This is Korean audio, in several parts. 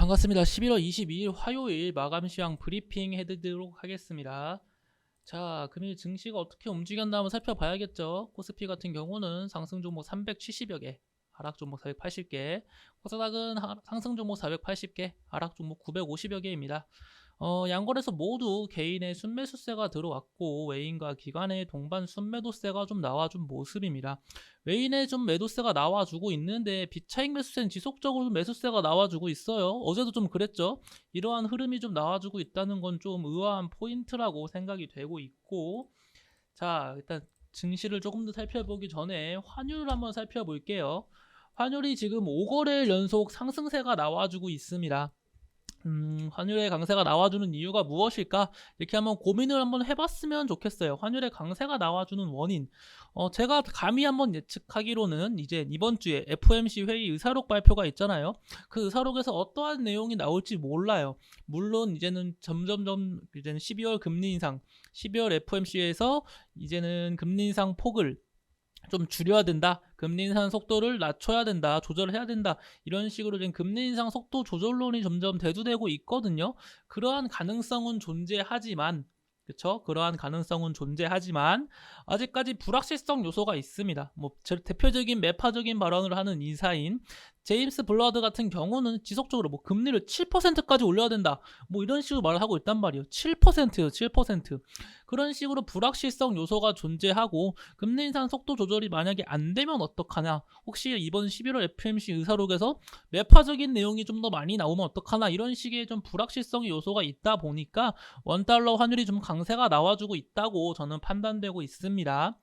반갑습니다. 11월 22일 화요일 마감 시황 브리핑 해드리도록 하겠습니다. 자, 금일 증시가 어떻게 움직였나 한번 살펴봐야겠죠. 코스피 같은 경우는 상승 종목 370여 개, 하락 종목 480개, 코스닥은 상승 종목 480개, 하락 종목 950여 개입니다. 양거래소 모두 개인의 순매수세가 들어왔고 외인과 기관의 동반 순매도세가 좀 나와준 모습입니다. 외인의 좀 매도세가 나와주고 있는데 비차익 매수세는 지속적으로 매수세가 나와주고 있어요. 어제도 좀 그랬죠. 이러한 흐름이 좀 나와주고 있다는 건 좀 의아한 포인트라고 생각이 되고 있고, 자, 일단 증시를 조금 더 살펴보기 전에 환율을 한번 살펴볼게요. 환율이 지금 5거래일 연속 상승세가 나와주고 있습니다. 환율의 강세가 나와주는 이유가 무엇일까? 이렇게 한번 고민을 한번 해봤으면 좋겠어요. 환율의 강세가 나와주는 원인. 제가 감히 한번 예측하기로는 이제 이번 주에 FOMC 회의 의사록 발표가 있잖아요. 그 의사록에서 어떠한 내용이 나올지 몰라요. 물론 이제는 점점점 이제는 12월 금리 인상, 12월 FOMC에서 이제는 금리 인상 폭을 좀 줄여야 된다. 금리 인상 속도를 낮춰야 된다. 조절해야 된다. 이런 식으로 지금 금리 인상 속도 조절론이 점점 대두되고 있거든요. 그러한 가능성은 존재하지만, 그렇죠? 그러한 가능성은 존재하지만 아직까지 불확실성 요소가 있습니다. 뭐 대표적인 매파적인 발언을 하는 이사인 제임스 블러드 같은 경우는 지속적으로 뭐 금리를 7%까지 올려야 된다. 뭐 이런 식으로 말을 하고 있단 말이에요. 7%요, 7%. 그런 식으로 불확실성 요소가 존재하고 금리 인상 속도 조절이 만약에 안 되면 어떡하냐? 혹시 이번 11월 FOMC 의사록에서 매파적인 내용이 좀 더 많이 나오면 어떡하나? 이런 식의 좀 불확실성 요소가 있다 보니까 원달러 환율이 좀 강세가 나와주고 있다고 저는 판단되고 있습니다.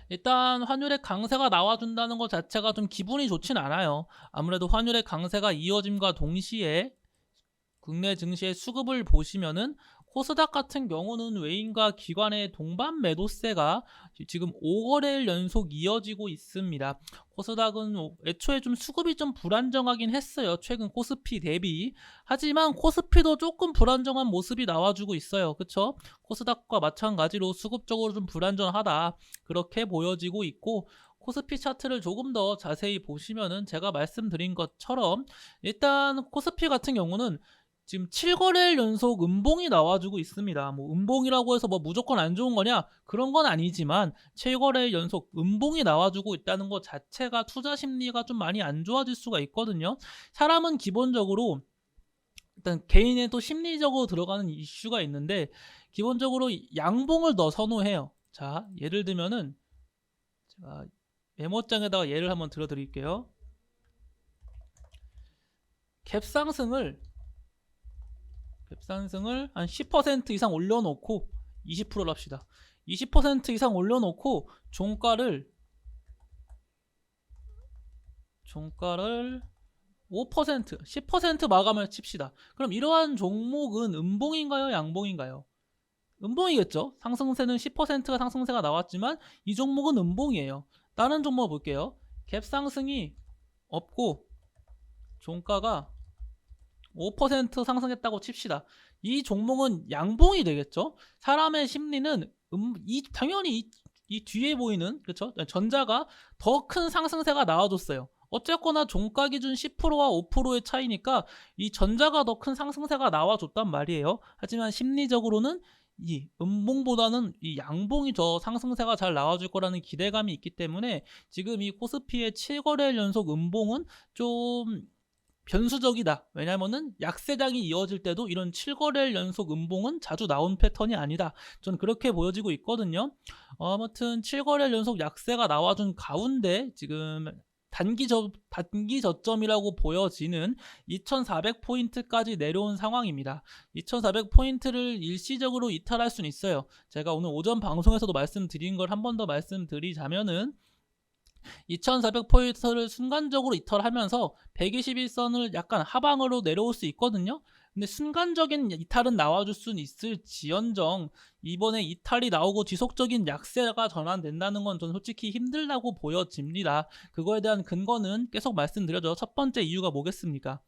일단 환율의 강세가 나와준다는 것 자체가 좀 기분이 좋진 않아요. 아무래도 환율의 강세가 이어짐과 동시에 국내 증시의 수급을 보시면은 코스닥 같은 경우는 외인과 기관의 동반 매도세가 지금 5거래일 연속 이어지고 있습니다. 코스닥은 애초에 좀 수급이 좀 불안정하긴 했어요. 최근 코스피 대비. 하지만 코스피도 조금 불안정한 모습이 나와주고 있어요. 그쵸? 코스닥과 마찬가지로 수급적으로 좀 불안정하다. 그렇게 보여지고 있고, 코스피 차트를 조금 더 자세히 보시면은 제가 말씀드린 것처럼 일단 코스피 같은 경우는 지금 7거래일 연속 음봉이 나와주고 있습니다. 뭐 음봉이라고 해서 뭐 무조건 안 좋은 거냐? 그런 건 아니지만 7거래일 연속 음봉이 나와주고 있다는 것 자체가 투자 심리가 좀 많이 안 좋아질 수가 있거든요. 사람은 기본적으로 일단 개인의 또 심리적으로 들어가는 이슈가 있는데 기본적으로 양봉을 더 선호해요. 자, 예를 들면은 제가 메모장에다가 예를 한번 들어드릴게요. 갭상승을 한 10% 이상 올려놓고 20%를 합시다. 20% 이상 올려놓고 종가를 5%, 10% 마감을 칩시다. 그럼 이러한 종목은 음봉인가요? 양봉인가요? 음봉이겠죠. 상승세는 10%가 상승세가 나왔지만 이 종목은 음봉이에요. 다른 종목 볼게요. 갭 상승이 없고 종가가 5% 상승했다고 칩시다. 이 종목은 양봉이 되겠죠. 사람의 심리는 당연히 이 뒤에 보이는, 그렇죠? 전자가 더 큰 상승세가 나와줬어요. 어쨌거나 종가 기준 10%와 5%의 차이니까 이 전자가 더 큰 상승세가 나와줬단 말이에요. 하지만 심리적으로는 이 음봉보다는 이 양봉이 더 상승세가 잘 나와줄 거라는 기대감이 있기 때문에 지금 이 코스피의 7거래일 연속 음봉은 좀 변수적이다. 왜냐면은 약세장이 이어질 때도 이런 7거래일 연속 음봉은 자주 나온 패턴이 아니다. 전 그렇게 보여지고 있거든요. 아무튼 7거래일 연속 약세가 나와준 가운데 지금 단기 저점이라고 보여지는 2400포인트까지 내려온 상황입니다. 2400포인트를 일시적으로 이탈할 수는 있어요. 제가 오늘 오전 방송에서도 말씀드린 걸 한 번 더 말씀드리자면은 2400포인트를 순간적으로 이탈하면서 121선을 약간 하방으로 내려올 수 있거든요. 근데 순간적인 이탈은 나와줄 수는 있을지언정 이번에 이탈이 나오고 지속적인 약세가 전환된다는 건 전 솔직히 힘들다고 보여집니다. 그거에 대한 근거는 계속 말씀드려죠. 첫 번째 이유가 뭐겠습니까?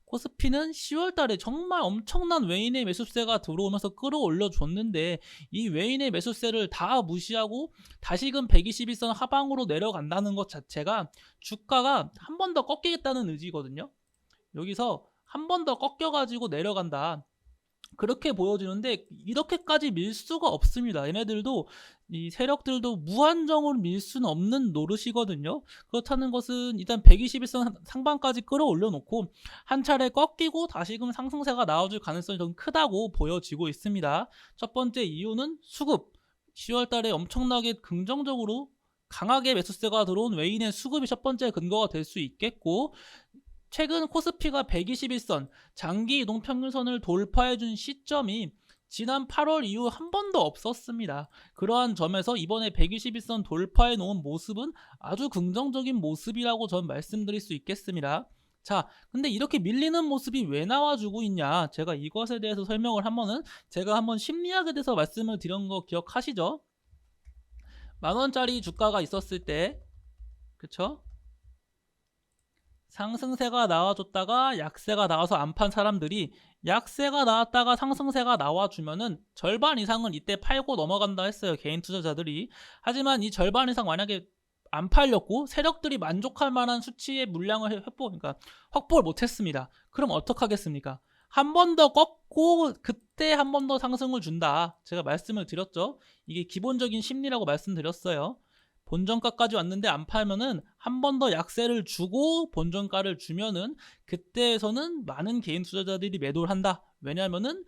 코스피는 10월달에 정말 엄청난 외인의 매수세가 들어오면서 끌어올려줬는데 이 외인의 매수세를 다 무시하고 다시금 121선 하방으로 내려간다는 것 자체가 주가가 한 번 더 꺾이겠다는 의지거든요. 여기서 한 번 더 꺾여가지고 내려간다. 그렇게 보여지는데 이렇게까지 밀 수가 없습니다. 얘네들도 이 세력들도 무한정으로 밀 수는 없는 노릇이거든요. 그렇다는 것은 일단 121선 상반까지 끌어올려 놓고 한 차례 꺾이고 다시금 상승세가 나와줄 가능성이 좀 크다고 보여지고 있습니다. 첫 번째 이유는 수급. 10월 달에 엄청나게 긍정적으로 강하게 매수세가 들어온 외인의 수급이 첫 번째 근거가 될 수 있겠고, 최근 코스피가 121선 장기 이동 평균선을 돌파해준 시점이 지난 8월 이후 한 번도 없었습니다. 그러한 점에서 이번에 121선 돌파해 놓은 모습은 아주 긍정적인 모습이라고 전 말씀드릴 수 있겠습니다. 자, 근데 이렇게 밀리는 모습이 왜 나와주고 있냐? 제가 이것에 대해서 설명을 하면은 제가 한번 심리학에 대해서 말씀을 드린 거 기억하시죠? 10,000원짜리 주가가 있었을 때, 그쵸? 상승세가 나와줬다가 약세가 나와서 안 판 사람들이 약세가 나왔다가 상승세가 나와주면은 절반 이상은 이때 팔고 넘어간다 했어요, 개인 투자자들이. 하지만 이 절반 이상 만약에 안 팔렸고 세력들이 만족할 만한 수치의 물량을 그러니까 확보를 못했습니다. 그럼 어떡하겠습니까? 한 번 더 꺾고 그때 한 번 더 상승을 준다. 제가 말씀을 드렸죠. 이게 기본적인 심리라고 말씀드렸어요. 본전가까지 왔는데 안 팔면은 한 번 더 약세를 주고 본전가를 주면은 그때에서는 많은 개인 투자자들이 매도를 한다. 왜냐면은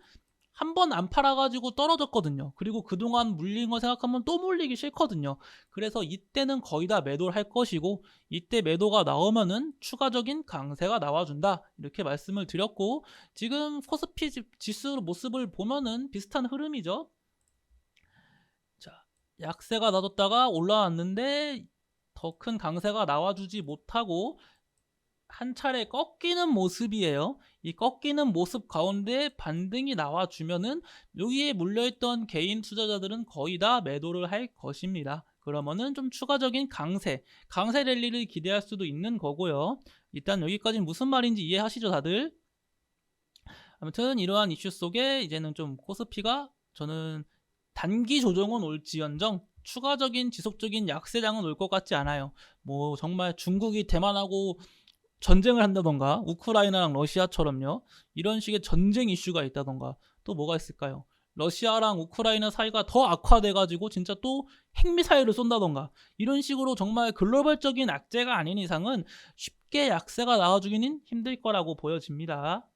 한 번 안 팔아가지고 떨어졌거든요. 그리고 그동안 물린 거 생각하면 또 물리기 싫거든요. 그래서 이때는 거의 다 매도를 할 것이고, 이때 매도가 나오면은 추가적인 강세가 나와준다. 이렇게 말씀을 드렸고, 지금 코스피 지수 모습을 보면은 비슷한 흐름이죠. 자, 약세가 나뒀다가 올라왔는데 더 큰 강세가 나와주지 못하고 한 차례 꺾이는 모습이에요. 이 꺾이는 모습 가운데 반등이 나와주면은 여기에 물려있던 개인 투자자들은 거의 다 매도를 할 것입니다. 그러면은 좀 추가적인 강세 랠리를 기대할 수도 있는 거고요. 일단 여기까지는 무슨 말인지 이해하시죠, 다들? 아무튼 이러한 이슈 속에 이제는 좀 코스피가, 저는 단기 조정은 올지언정 추가적인 지속적인 약세장은 올 것 같지 않아요. 뭐 정말 중국이 대만하고 전쟁을 한다던가, 우크라이나랑 러시아처럼요, 이런 식의 전쟁 이슈가 있다던가, 또 뭐가 있을까요? 러시아랑 우크라이나 사이가 더 악화돼가지고 진짜 또 핵미사일을 쏜다던가, 이런 식으로 정말 글로벌적인 악재가 아닌 이상은 쉽게 약세가 나와주기는 힘들 거라고 보여집니다.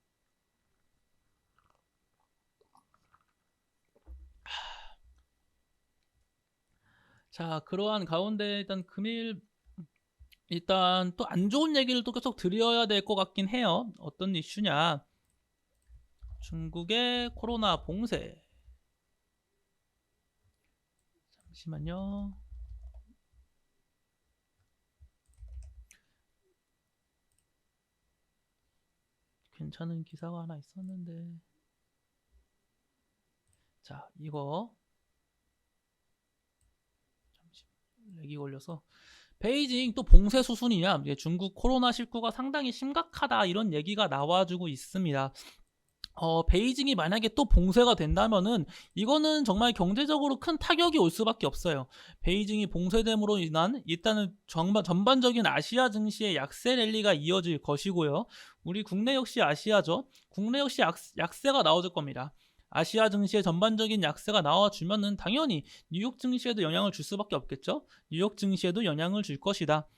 자, 그러한 가운데 일단 금일 일단 또 안 좋은 얘기를 또 계속 드려야 될 것 같긴 해요. 어떤 이슈냐? 중국의 코로나 봉쇄. 잠시만요. 괜찮은 기사가 하나 있었는데. 자, 이거 잠시만, 렉이 걸려서. 베이징 또 봉쇄 수순이냐? 중국 코로나19가 상당히 심각하다, 이런 얘기가 나와주고 있습니다. 베이징이 만약에 또 봉쇄가 된다면은 이거는 정말 경제적으로 큰 타격이 올 수밖에 없어요. 베이징이 봉쇄됨으로 인한 일단은 전반적인 아시아 증시의 약세 랠리가 이어질 것이고요. 우리 국내 역시 아시아죠. 국내 역시 약세가 나와줄 겁니다. 아시아 증시의 전반적인 약세가 나와주면은 당연히 뉴욕 증시에도 영향을 줄 수밖에 없겠죠. 뉴욕 증시에도 영향을 줄 것이다.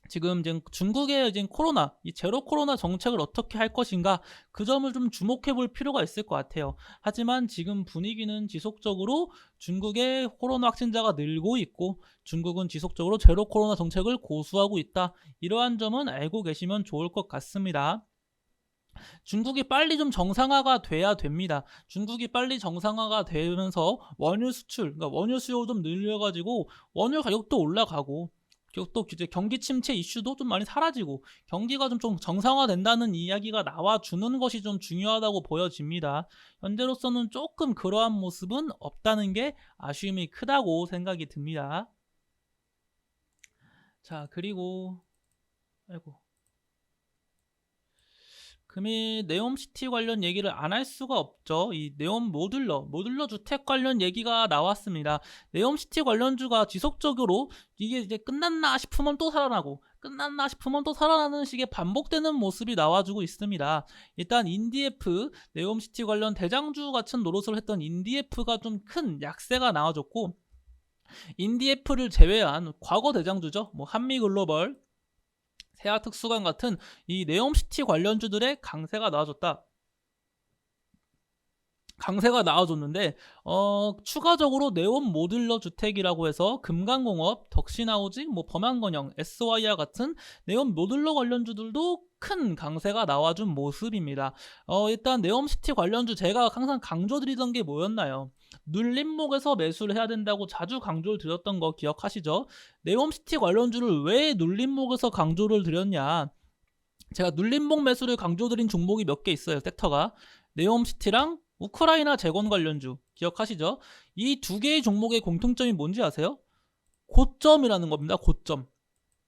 지금 중국의 이제 코로나, 이 제로 코로나 정책을 어떻게 할 것인가, 그 점을 좀 주목해 볼 필요가 있을 것 같아요. 하지만 지금 분위기는 지속적으로 중국의 코로나 확진자가 늘고 있고 중국은 지속적으로 제로 코로나 정책을 고수하고 있다. 이러한 점은 알고 계시면 좋을 것 같습니다. 중국이 빨리 좀 정상화가 돼야 됩니다. 중국이 빨리 정상화가 되면서 원유 수출, 그러니까 원유 수요 좀 늘려가지고 원유 가격도 올라가고, 그리고 또 이제 경기 침체 이슈도 좀 많이 사라지고 경기가 좀 정상화된다는 이야기가 나와주는 것이 좀 중요하다고 보여집니다. 현재로서는 조금 그러한 모습은 없다는 게 아쉬움이 크다고 생각이 듭니다. 자, 그리고 아이고, 금일 네옴시티 관련 얘기를 안 할 수가 없죠. 이 네옴 모듈러 주택 관련 얘기가 나왔습니다. 네옴시티 관련주가 지속적으로 이게 이제 끝났나 싶으면 또 살아나고, 끝났나 싶으면 또 살아나는 식의 반복되는 모습이 나와주고 있습니다. 일단 인디에프, 네옴시티 관련 대장주 같은 노릇을 했던 인디에프가 좀 큰 약세가 나와줬고, 인디에프를 제외한 과거 대장주죠. 뭐 한미글로벌, 세아특수관 같은 이 네옴시티 관련주들의 강세가 나와줬는데, 추가적으로 네온 모듈러 주택이라고 해서 금강공업, 덕신하우징, 뭐 범양건영, SY와 같은 네온 모듈러 관련주들도 큰 강세가 나와준 모습입니다. 일단 네옴시티 관련주 제가 항상 강조드리던 게 뭐였나요? 눌림목에서 매수를 해야 된다고 자주 강조를 드렸던 거 기억하시죠? 네옴시티 관련주를 왜 눌림목에서 강조를 드렸냐? 제가 눌림목 매수를 강조드린 종목이 몇 개 있어요. 섹터가 네옴시티랑 우크라이나 재건 관련주 기억하시죠? 이 두 개의 종목의 공통점이 뭔지 아세요? 고점이라는 겁니다. 고점.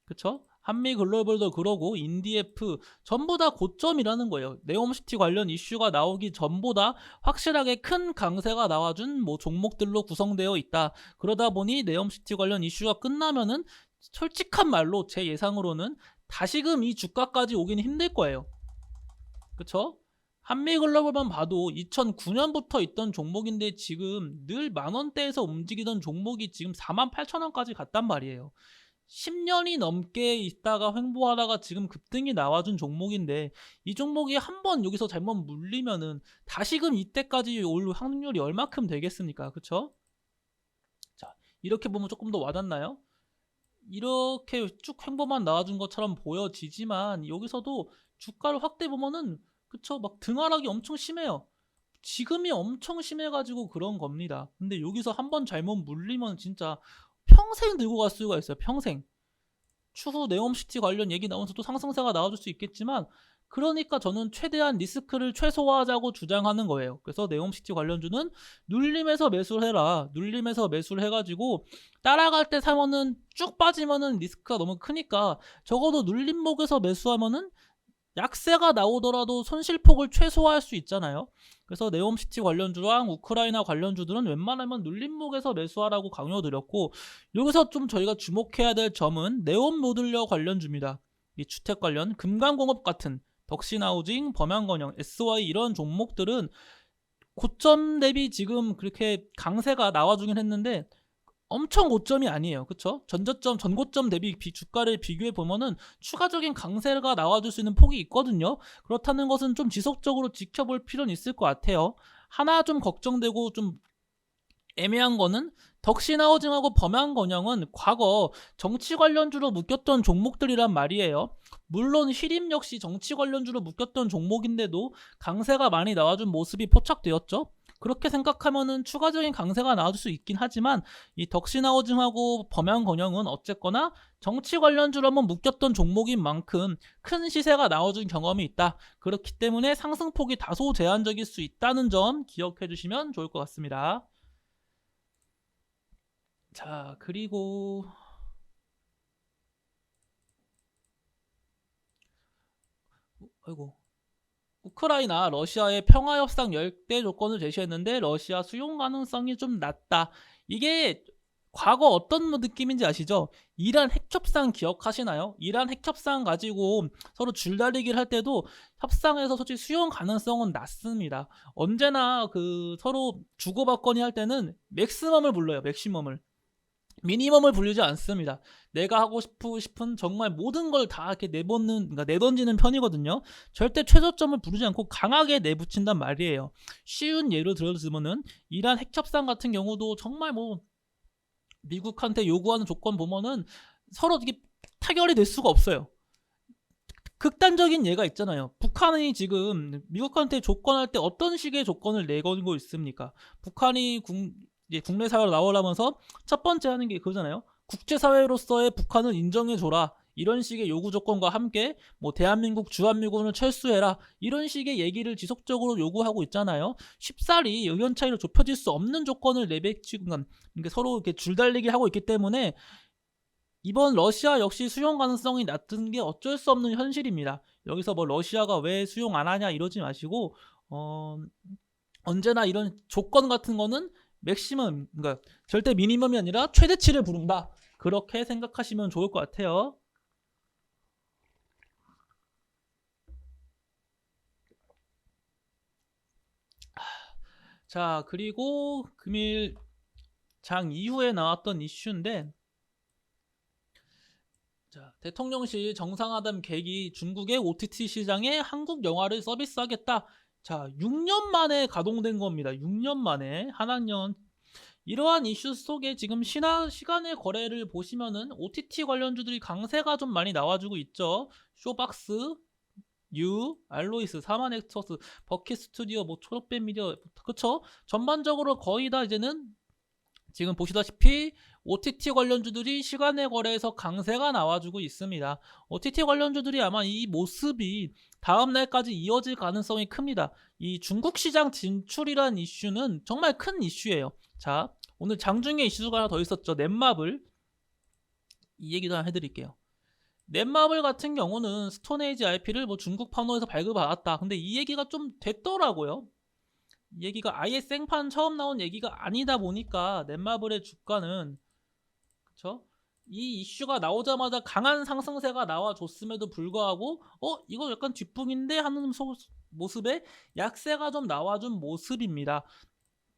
그쵸? 한미글로벌도 그러고 인디에프 전부 다 고점이라는 거예요. 네옴시티 관련 이슈가 나오기 전보다 확실하게 큰 강세가 나와준 뭐 종목들로 구성되어 있다. 그러다 보니 네옴시티 관련 이슈가 끝나면은 솔직한 말로 제 예상으로는 다시금 이 주가까지 오기는 힘들 거예요. 그쵸? 한미글로벌만 봐도 2009년부터 있던 종목인데 지금 늘 만원대에서 움직이던 종목이 지금 48,000원까지 갔단 말이에요. 10년이 넘게 있다가 횡보하다가 지금 급등이 나와준 종목인데, 이 종목이 한번 여기서 잘못 물리면은 다시금 이때까지 올 확률이 얼마큼 되겠습니까? 그쵸? 자, 이렇게 보면 조금 더 와닿나요? 이렇게 쭉 횡보만 나와준 것처럼 보여지지만 여기서도 주가를 확대 보면은, 그쵸, 막 등하락이 엄청 심해요. 지금이 엄청 심해가지고 그런 겁니다. 근데 여기서 한번 잘못 물리면 진짜 평생 들고 갈 수가 있어요. 평생. 추후 네옴시티 관련 얘기 나오면서 또 상승세가 나와줄 수 있겠지만, 그러니까 저는 최대한 리스크를 최소화하자고 주장하는 거예요. 그래서 네옴시티 관련주는 눌림에서 매수를 해라. 눌림에서 매수를 해가지고 따라갈 때 사면은 쭉 빠지면은 리스크가 너무 크니까 적어도 눌림목에서 매수하면은 약세가 나오더라도 손실폭을 최소화할 수 있잖아요. 그래서 네옴시티 관련주랑 우크라이나 관련주들은 웬만하면 눌림목에서 매수하라고 강요드렸고, 여기서 좀 저희가 주목해야 될 점은 네온 모듈러 관련주입니다. 이 주택 관련 금강공업 같은 덕신하우징, 범양건영, SY 이런 종목들은 고점 대비 지금 그렇게 강세가 나와주긴 했는데 엄청 고점이 아니에요. 그쵸? 전고점 대비 주가를 비교해 보면은 추가적인 강세가 나와줄 수 있는 폭이 있거든요. 그렇다는 것은 좀 지속적으로 지켜볼 필요는 있을 것 같아요. 하나 좀 걱정되고 좀 애매한 거는 덕신하우징하고 범양건영은 과거 정치 관련주로 묶였던 종목들이란 말이에요. 물론 휘림 역시 정치 관련주로 묶였던 종목인데도 강세가 많이 나와준 모습이 포착되었죠. 그렇게 생각하면은 추가적인 강세가 나와줄 수 있긴 하지만, 이 덕신하우징하고 범양건영은 어쨌거나 정치 관련주로 한번 묶였던 종목인 만큼 큰 시세가 나와준 경험이 있다. 그렇기 때문에 상승폭이 다소 제한적일 수 있다는 점 기억해 주시면 좋을 것 같습니다. 자, 그리고 아이고, 우크라이나 러시아의 평화협상 열대 조건을 제시했는데 러시아 수용 가능성이 좀 낮다. 이게 과거 어떤 느낌인지 아시죠? 이란 핵협상 기억하시나요? 이란 핵협상 가지고 서로 줄다리기를 할 때도 협상에서 솔직히 수용 가능성은 낮습니다. 언제나 그 서로 주고받거니 할 때는 맥시멈을 불러요. 맥시멈을. 미니멈을 부르지 않습니다. 내가 하고 싶은 정말 모든 걸 다 이렇게 그러니까 내던지는 편이거든요. 절대 최저점을 부르지 않고 강하게 내붙인단 말이에요. 쉬운 예로 들어주면은 이란 핵협상 같은 경우도 정말 뭐 미국한테 요구하는 조건 보면은 서로 이게 타결이 될 수가 없어요. 극단적인 예가 있잖아요. 북한이 지금 미국한테 조건할 때 어떤 식의 조건을 내걸고 있습니까? 북한이 국내 사회로 나오려면서 첫 번째 하는 게 그거잖아요. 국제사회로서의 북한을 인정해줘라. 이런 식의 요구 조건과 함께 뭐 대한민국 주한미군을 철수해라. 이런 식의 얘기를 지속적으로 요구하고 있잖아요. 쉽사리 의견 차이로 좁혀질 수 없는 조건을 내뱉고, 그러니까 서로 이렇게 줄달리기 하고 있기 때문에 이번 러시아 역시 수용 가능성이 낮은 게 어쩔 수 없는 현실입니다. 여기서 뭐 러시아가 왜 수용 안 하냐 이러지 마시고, 언제나 이런 조건 같은 거는 맥시멈, 그러니까 절대 미니멈이 아니라 최대치를 부른다. 그렇게 생각하시면 좋을 것 같아요. 자, 그리고 금일 장 이후에 나왔던 이슈인데, 자, 대통령실 정상회담 계기 중국의 OTT 시장에 한국 영화를 서비스하겠다. 자, 6년 만에 가동된 겁니다. 6년 만에 한 학년. 이러한 이슈 속에 지금 시간의 거래를 보시면은 OTT 관련주들이 강세가 좀 많이 나와주고 있죠. 쇼박스, 알로이스, 사마넥터스, 버킷 스튜디오, 뭐 초록뱀 미디어, 그쵸? 전반적으로 거의 다 이제는 지금 보시다시피 OTT 관련주들이 시간의 거래에서 강세가 나와주고 있습니다. OTT 관련주들이 아마 이 모습이 다음 날까지 이어질 가능성이 큽니다. 이 중국 시장 진출이란 이슈는 정말 큰 이슈예요. 자, 오늘 장중에 이슈가 하나 더 있었죠. 넷마블. 이 얘기도 하나 해드릴게요. 넷마블 같은 경우는 스톤에이지 IP를 뭐 중국 판호에서 발급받았다. 근데 이 얘기가 좀 됐더라고요. 이 얘기가 아예 생판 처음 나온 얘기가 아니다 보니까 넷마블의 주가는, 그쵸? 이 이슈가 나오자마자 강한 상승세가 나와줬음에도 불구하고 이거 약간 뒷북인데 하는 모습에 약세가 좀 나와준 모습입니다.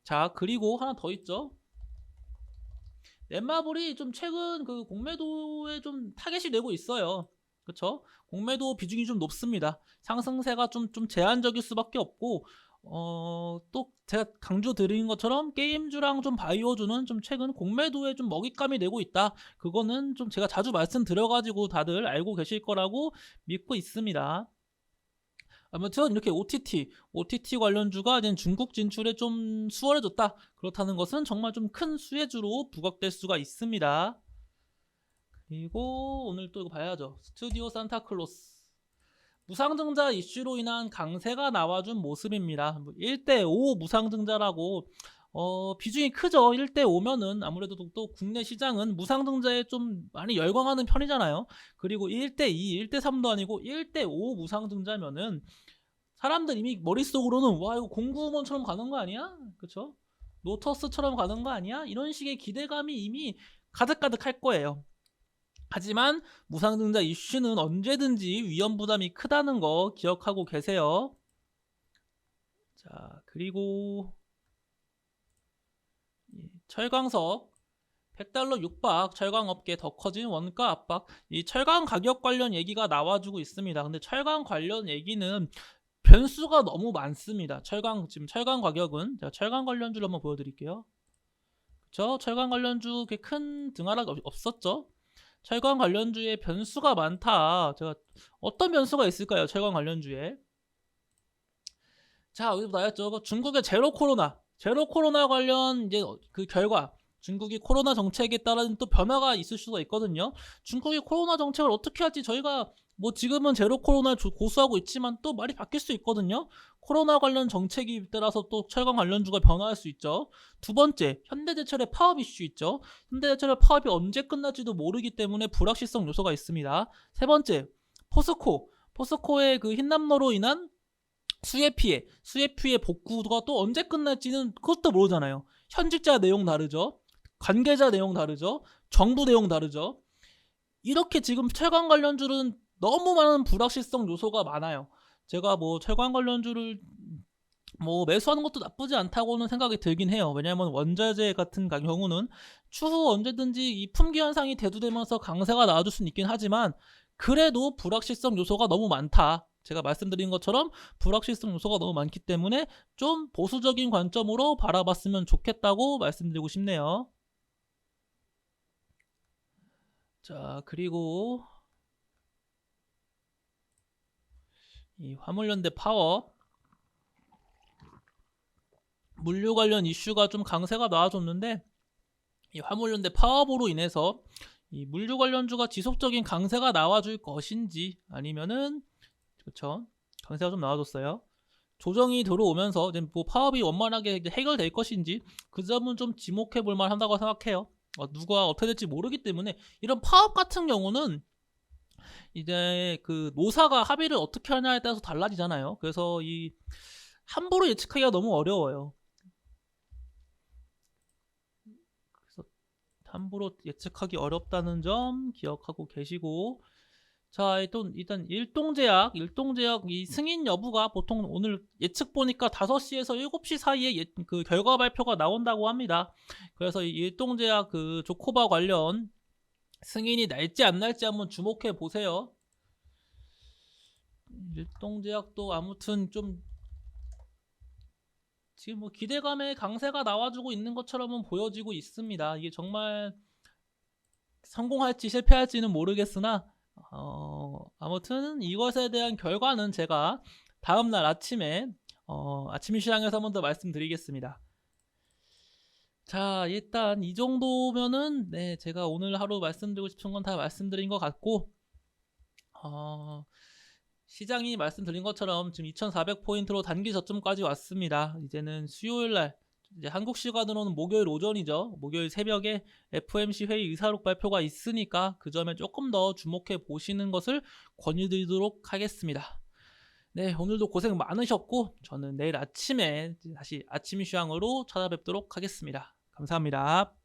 자, 그리고 하나 더 있죠. 넷마블이 좀 최근 그 공매도에 좀 타겟이 되고 있어요. 그쵸? 공매도 비중이 좀 높습니다. 상승세가 좀 제한적일 수밖에 없고, 또 제가 강조드린 것처럼 게임주랑 좀 바이오주는 좀 최근 공매도에 좀 먹잇감이 되고 있다. 그거는 좀 제가 자주 말씀드려가지고 다들 알고 계실 거라고 믿고 있습니다. 아무튼 이렇게 OTT 관련주가 이제 중국 진출에 좀 수월해졌다. 그렇다는 것은 정말 좀 큰 수혜주로 부각될 수가 있습니다. 그리고 오늘 또 이거 봐야죠. 스튜디오 산타클로스. 무상증자 이슈로 인한 강세가 나와준 모습입니다. 1대5 무상증자라고 비중이 크죠. 1대5면은 아무래도 또 국내 시장은 무상증자에 좀 많이 열광하는 편이잖아요. 그리고 1대2, 1대3도 아니고 1대5 무상증자면은 사람들 이미 머릿속으로는 와 이거 공구먼처럼 가는 거 아니야? 그쵸? 노터스처럼 가는 거 아니야? 이런 식의 기대감이 이미 가득가득 할 거예요. 하지만 무상증자 이슈는 언제든지 위험 부담이 크다는 거 기억하고 계세요. 자, 그리고 철강석 100달러 육박, 철강업계 더 커진 원가 압박. 이 철강 가격 관련 얘기가 나와주고 있습니다. 근데 철강 관련 얘기는 변수가 너무 많습니다. 지금 철강 가격은 제가 철강 관련주를 한번 보여드릴게요. 그쵸? 철강 관련주 큰 등하락 없었죠? 철강 관련주에 변수가 많다. 제가 어떤 변수가 있을까요? 철강 관련주에. 자, 여기서 나왔죠. 중국의 제로 코로나 관련 이제 그 결과, 중국이 코로나 정책에 따른 또 변화가 있을 수가 있거든요. 중국이 코로나 정책을 어떻게 할지 저희가 뭐 지금은 제로 코로나를 고수하고 있지만 또 말이 바뀔 수 있거든요. 코로나 관련 정책에 따라서 또 철강 관련주가 변화할 수 있죠. 두 번째, 현대제철의 파업 이슈 있죠. 현대제철의 파업이 언제 끝날지도 모르기 때문에 불확실성 요소가 있습니다. 세 번째, 포스코의 그 흰남노로 인한 수혜 피해 복구가 또 언제 끝날지는 그것도 모르잖아요. 현직자 내용 다르죠. 관계자 내용 다르죠. 정부 내용 다르죠. 이렇게 지금 철강 관련주는 너무 많은 불확실성 요소가 많아요. 제가 뭐 철강 관련주를 뭐 매수하는 것도 나쁘지 않다고는 생각이 들긴 해요. 왜냐하면 원자재 같은 경우는 추후 언제든지 이 품귀 현상이 대두되면서 강세가 나와줄 수는 있긴 하지만 그래도 불확실성 요소가 너무 많다. 제가 말씀드린 것처럼 불확실성 요소가 너무 많기 때문에 좀 보수적인 관점으로 바라봤으면 좋겠다고 말씀드리고 싶네요. 자, 그리고 이 화물연대 파워 물류 관련 이슈가 좀 강세가 나와줬는데 이 화물연대 파업으로 인해서 이 물류 관련주가 지속적인 강세가 나와줄 것인지 아니면은 그쵸 강세가 좀 나와줬어요. 조정이 들어오면서 이제 뭐 파업이 원만하게 해결될 것인지 그 점은 좀 지목해 볼 만하다고 생각해요. 누가 어떻게 될지 모르기 때문에 이런 파업 같은 경우는 이제 그 노사가 합의를 어떻게 하냐에 따라서 달라지잖아요. 그래서 이 함부로 예측하기가 너무 어려워요. 그래서 함부로 예측하기 어렵다는 점 기억하고 계시고, 자, 일단 일동제약 이 승인 여부가 보통 오늘 예측 보니까 5시에서 7시 사이에 그 결과 발표가 나온다고 합니다. 그래서 이 일동제약 그 조코바 관련 승인이 날지 안 날지 한번 주목해 보세요. 일동제약도 아무튼 좀 지금 뭐 기대감의 강세가 나와주고 있는 것처럼은 보여지고 있습니다. 이게 정말 성공할지 실패할지는 모르겠으나 아무튼 이것에 대한 결과는 제가 다음날 아침에 아침 시장에서 한 번 더 말씀드리겠습니다. 자, 일단 이 정도면은 네, 제가 오늘 하루 말씀드리고 싶은 건 다 말씀드린 것 같고 시장이 말씀드린 것처럼 지금 2400포인트로 단기 저점까지 왔습니다. 이제는 수요일날 이제 한국 시간으로는 목요일 오전이죠. 목요일 새벽에 FOMC 회의 의사록 발표가 있으니까 그 점에 조금 더 주목해 보시는 것을 권유드리도록 하겠습니다. 네, 오늘도 고생 많으셨고 저는 내일 아침에 다시 아침 시황으로 찾아뵙도록 하겠습니다. 감사합니다.